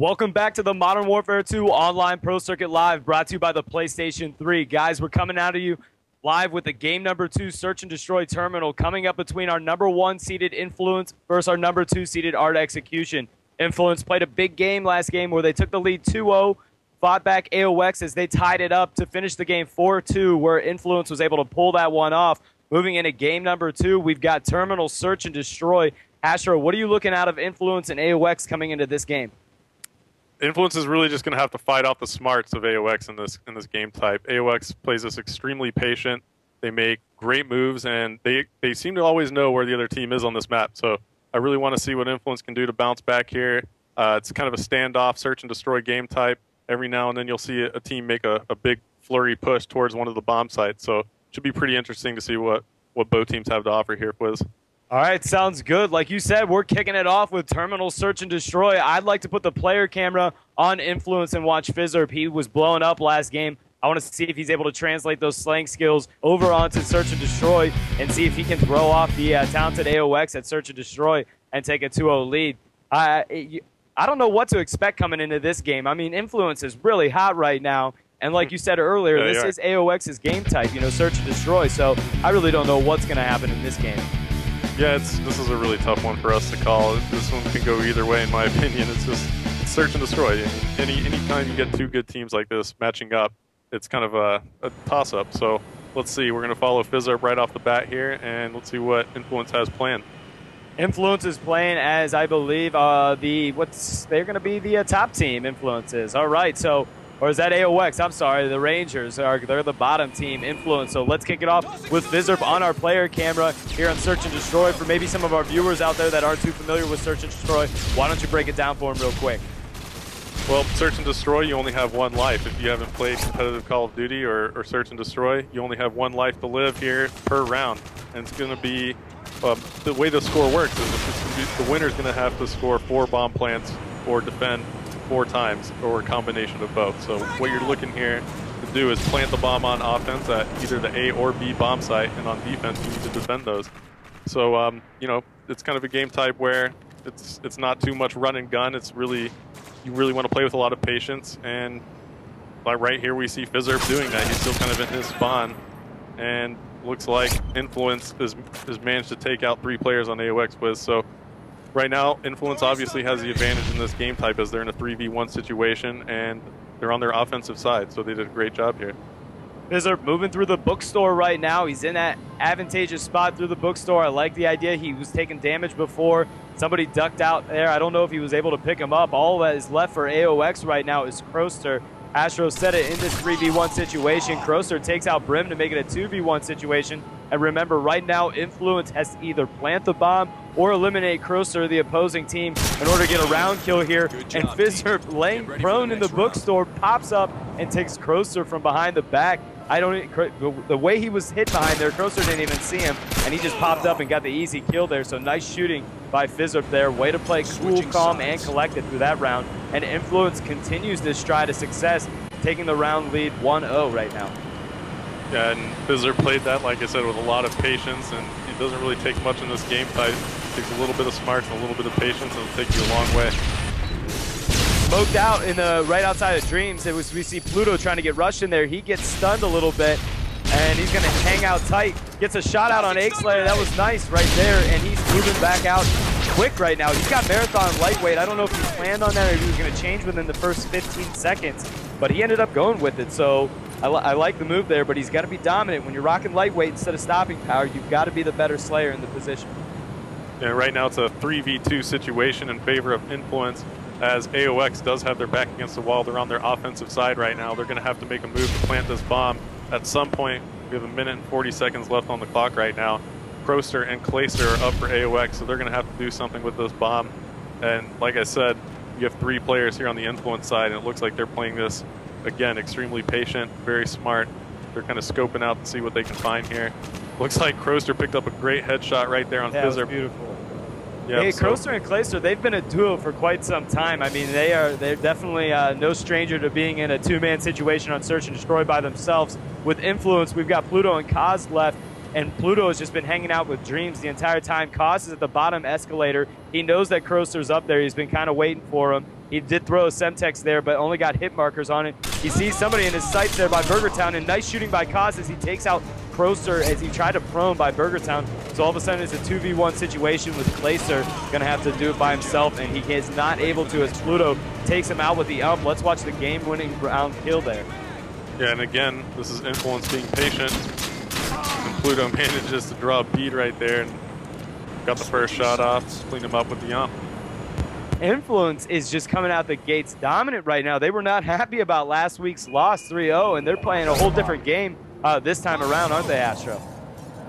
Welcome back to the Modern Warfare 2 Online Pro Circuit Live, brought to you by the PlayStation 3. Guys, we're coming out of you live with the game number 2 Search and Destroy Terminal coming up between our number 1 seeded Influence versus our number 2 seeded Art Execution. Influence played a big game last game where they took the lead 2-0, fought back AOX as they tied it up to finish the game 4-2, where Influence was able to pull that one off. Moving into game number 2, we've got Terminal Search and Destroy. Astro, what are you looking out of Influence and AOX coming into this game? Influence is really just going to have to fight off the smarts of AOX in this game type. AOX plays us extremely patient. They make great moves, and they seem to always know where the other team is on this map. So I really want to see what Influence can do to bounce back here. It's kind of a standoff, search and destroy game type. Every now and then you'll see a team make a big flurry push towards one of the bomb sites. So it should be pretty interesting to see what both teams have to offer here, Quiz. All right, sounds good. Like you said, we're kicking it off with Terminal Search and Destroy. I'd like to put the player camera on Influence and watch Fizzerp. He was blowing up last game. I want to see if he's able to translate those slaying skills over onto Search and Destroy and see if he can throw off the talented AOX at Search and Destroy and take a 2-0 lead. I don't know what to expect coming into this game. I mean, Influence is really hot right now. And like you said earlier, this is AOX's game type, Search and Destroy. So I really don't know what's going to happen in this game. Yeah, this is a really tough one for us to call. This one can go either way, in my opinion. It's search and destroy. Anytime you get two good teams like this matching up, it's kind of a toss-up. So let's see. We're going to follow Fizzerp right off the bat here, and let's see what Influence has planned. Influence is playing as, I believe, they're going to be the top team. Influence is. All right, so. Or is that AOX? I'm sorry, the Rangers they're the bottom team, Influence. So let's kick it off with Fizzerp on our player camera here on Search and Destroy. For maybe some of our viewers out there that aren't too familiar with Search and Destroy, why don't you break it down for them real quick? Well, Search and Destroy, you only have one life. If you haven't played competitive Call of Duty or Search and Destroy, you only have one life to live here per round. And it's going to be, the way the score works is the winner's going to have to score 4 bomb plants or defend 4 times, or a combination of both. So what you're looking here to do is plant the bomb on offense at either the A or B bomb site, and on defense you need to defend those. So it's kind of a game type where it's not too much run and gun. It's really, you really want to play with a lot of patience, and like right here we see Fizzerp doing that. He's still kind of in his spawn, and looks like Influence has managed to take out 3 players on AOX Quiz. So right now, Influence obviously has the advantage in this game type as they're in a 3v1 situation, and they're on their offensive side, so they did a great job here. Fizzerp moving through the bookstore right now. He's in that advantageous spot through the bookstore. I like the idea. He was taking damage before. Somebody ducked out there. I don't know if he was able to pick him up. All that is left for AOX right now is Kroster. Astro said it in this 3v1 situation. Kroster takes out Brim to make it a 2v1 situation. And remember, right now, Influence has to either plant the bomb or eliminate Kroster, the opposing team, in order to get a round kill here. And Fizzerp, laying prone in the bookstore, pops up and takes Kroster from behind the back. The way he was hit behind there, Kroster didn't even see him, and he just popped up and got the easy kill there. So nice shooting by Fizzerp there. Way to play cool, calm, and collected through that round. And Influence continues this stride of success, taking the round lead 1-0 right now. Yeah, and Fizzerp played that, like I said, with a lot of patience, and it doesn't really take much in this game type. It takes a little bit of smarts and a little bit of patience, and it'll take you a long way. Smoked out in the right outside of Dreams. We see Pluto trying to get rushed in there. He gets stunned a little bit, and he's going to hang out tight. Gets a shot out on AOX. That was nice right there, and he's moving back out quick right now. He's got Marathon Lightweight. I don't know if he planned on that or if he was going to change within the first 15 seconds, but he ended up going with it. So I like the move there, but he's got to be dominant. When you're rocking Lightweight instead of stopping power, you've got to be the better Slayer in the position. Yeah, right now it's a 3v2 situation in favor of Influence, as AOX does have their back against the wall. They're on their offensive side right now. They're going to have to make a move to plant this bomb at some point. We have 1 minute and 40 seconds left on the clock right now. Kroster and Clayster are up for AOX, so they're going to have to do something with this bomb. And like I said, you have 3 players here on the Influence side, and it looks like they're playing this, again, extremely patient, very smart. They're kind of scoping out to see what they can find here. Looks like Kroster picked up a great headshot right there on Fizzerp. Beautiful. Yep, hey, Kroster and Clayster, they've been a duo for quite some time. I mean, they're definitely no stranger to being in a 2-man situation on Search and Destroy by themselves. With Influence, we've got Pluto and Kaz left, and Pluto has just been hanging out with Dreams the entire time. Kaz is at the bottom escalator. He knows that Kroster's up there. He's been kind of waiting for him. He did throw a Semtex there, but only got hit markers on it. He sees somebody in his sights there by BurgerTown, and nice shooting by Kaz as he takes out Crocer as he tried to prone by BurgerTown. So all of a sudden it's a 2v1 situation with Glacier gonna have to do it by himself, and he is not able to as Pluto takes him out with the ump. Let's watch the game-winning round kill there. Yeah, and again, this is Influence being patient. And Pluto manages to draw a bead right there and got the first shot off, cleaned him up with the ump. Influence is just coming out the gates dominant right now. They were not happy about last week's loss 3-0, and they're playing a whole different game this time around, aren't they, Astro?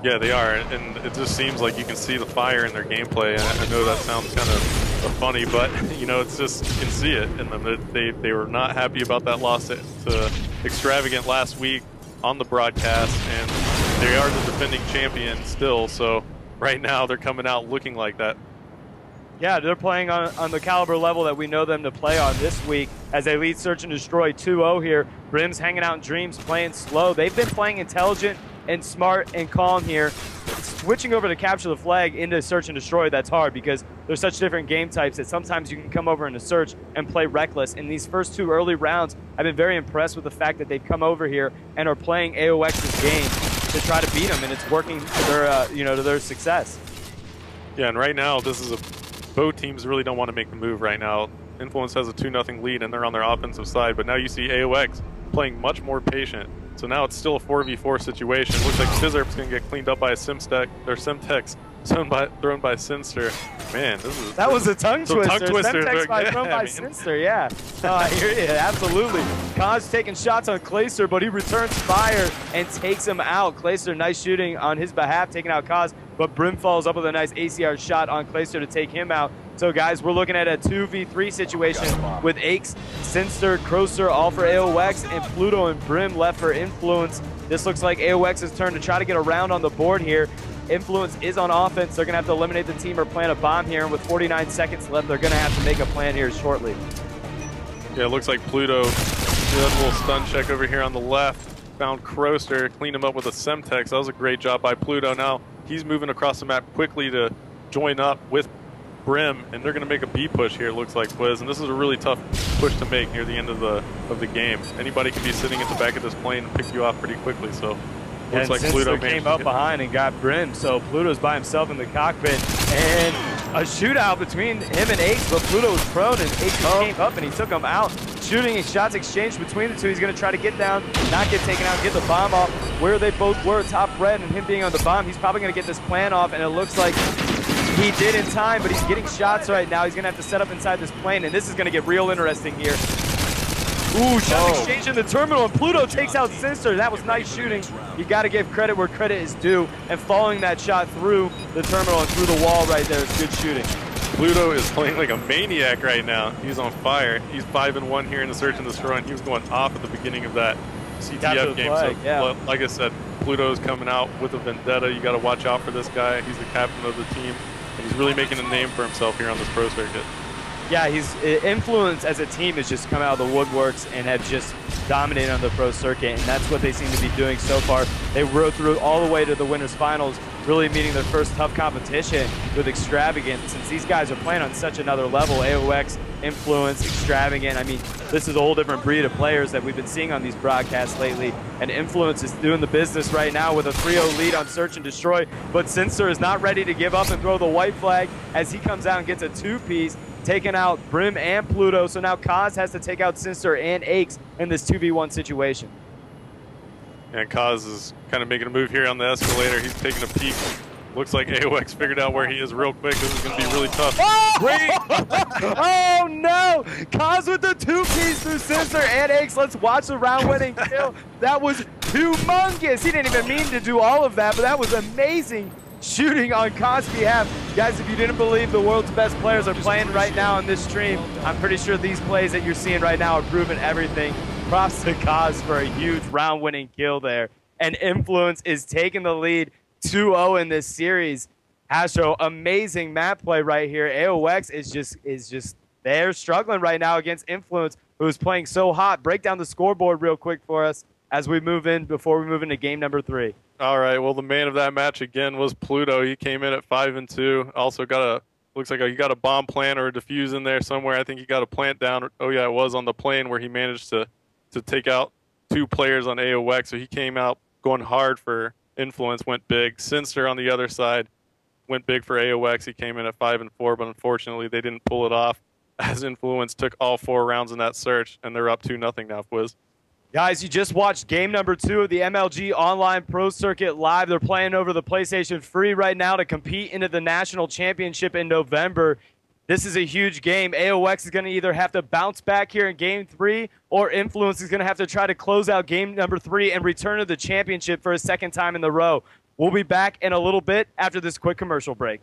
Yeah, they are, and it just seems like you can see the fire in their gameplay. And I know that sounds kind of funny, but you know, it's just, you can see it in them. They were not happy about that loss to Extravagant last week on the broadcast, and they are the defending champion still. So right now they're coming out looking like that. Yeah, they're playing on the caliber level that we know them to play on this week as they lead Search and Destroy 2-0 here. Brim's hanging out in Dreams, playing slow. They've been playing intelligent and smart and calm here. Switching over to Capture the Flag into Search and Destroy, that's hard because there's such different game types that sometimes you can come over into Search and play reckless. In these first two early rounds, I've been very impressed with the fact that they've come over here and are playing AOX's game to try to beat them, and it's working to their, to their success. Yeah, and right now, this is both teams really don't want to make the move right now. Influence has a 2-0 lead, and they're on their offensive side, but now you see AOX playing much more patient. So now it's still a 4v4 situation. Looks like Scissorp's going to get cleaned up by a Semtex thrown by Sinster. Man, that was a tongue twister. Semtex thrown by I mean, Sinster, yeah. No, I hear you, absolutely. Kaz taking shots on Glacier, but he returns fire and takes him out. Glacier, nice shooting on his behalf, taking out Kaz, but Brim follows up with a nice ACR shot on Glacier to take him out. So guys, we're looking at a 2v3 situation with AOX, Sinster, Crocer all for AOX, and Pluto and Brim left for Influence. This looks like AOX's turn to try to get a round on the board here. Influence is on offense. They're going to have to eliminate the team or plant a bomb here. And with 49 seconds left, they're going to have to make a plan here shortly. Yeah, it looks like Pluto did a little stun check over here on the left. Found Crocer, cleaned him up with a Semtex. That was a great job by Pluto. Now he's moving across the map quickly to join up with Brim, and they're going to make a B push here, it looks like, Quiz. And this is a really tough push to make near the end of the game. Anybody can be sitting at the back of this plane and pick you off pretty quickly. So looks like Pluto came up behind and got Brim, so Pluto's by himself in the cockpit, and a shootout between him and AOX, but Pluto was prone, and AOX came up and he took him out. Shooting and shots exchanged between the two. He's going to try to get down, not get taken out, get the bomb off. Where they both were, top red, and him being on the bomb, he's probably going to get this plan off, and it looks like he did in time, but he's getting shots right now. He's going to have to set up inside this plane, and this is going to get real interesting here. Ooh, shot exchange in the terminal, and Pluto takes out Sinster. That was nice shooting. You got to give credit where credit is due, and following that shot through the terminal and through the wall right there is good shooting. Pluto is playing like a maniac right now. He's on fire. He's 5-1 here in the Search and Destroy, and he was going off at the beginning of that CTF game. Flag, so, yeah. like I said, Pluto's coming out with a vendetta. You got to watch out for this guy. He's the captain of the team, and he's really making a name for himself here on this pro circuit. Yeah, he's Influence as a team has just come out of the woodworks and have just dominated on the pro circuit, and that's what they seem to be doing so far. They rode through all the way to the winners finals, really meeting their first tough competition with Extravagant. Since these guys are playing on such another level, AOX, Influence, Extravagant, I mean, this is a whole different breed of players that we've been seeing on these broadcasts lately, and Influence is doing the business right now with a 3-0 lead on Search and Destroy, but Sinster is not ready to give up and throw the white flag as he comes out and gets a two-piece, taking out Brim and Pluto. So now Kaz has to take out Sinster and AOX in this 2v1 situation. And Kaz is kind of making a move here on the escalator. He's taking a peek. Looks like AOX figured out where he is real quick. This is going to be really tough. Oh no! Kaz with the two-piece through Sinster and AOX. Let's watch the round-winning kill. That was humongous. He didn't even mean to do all of that, but that was amazing shooting on Kaz's behalf. Guys, if you didn't believe the world's best players are playing right now on this stream, I'm pretty sure these plays that you're seeing right now are proving everything. Props to Kaz for a huge round-winning kill there. And Influence is taking the lead 2-0 in this series. Astro, amazing map play right here. AOX is just they're struggling right now against Influence, who's playing so hot. Break down the scoreboard real quick for us as we move in, before we move into game number 3. All right, well, the man of that match again was Pluto. He came in at 5-2. Also got a Looks like he got a bomb plant or a defuse in there somewhere. I think he got a plant down. Oh yeah, it was on the plane where he managed to take out 2 players on AOX. So he came out going hard for Influence, went big. Sinster on the other side went big for AOX. He came in at 5 and 4, but unfortunately they didn't pull it off as Influence took all 4 rounds in that search, and they're up 2-0 now, Fwiz. Guys, you just watched game number 2 of the MLG Online Pro Circuit Live. They're playing over the PlayStation Free right now to compete into the National Championship in November. This is a huge game. AOX is going to either have to bounce back here in game 3, or Influence is going to have to try to close out game number 3 and return to the championship for a second time in the row. We'll be back in a little bit after this quick commercial break.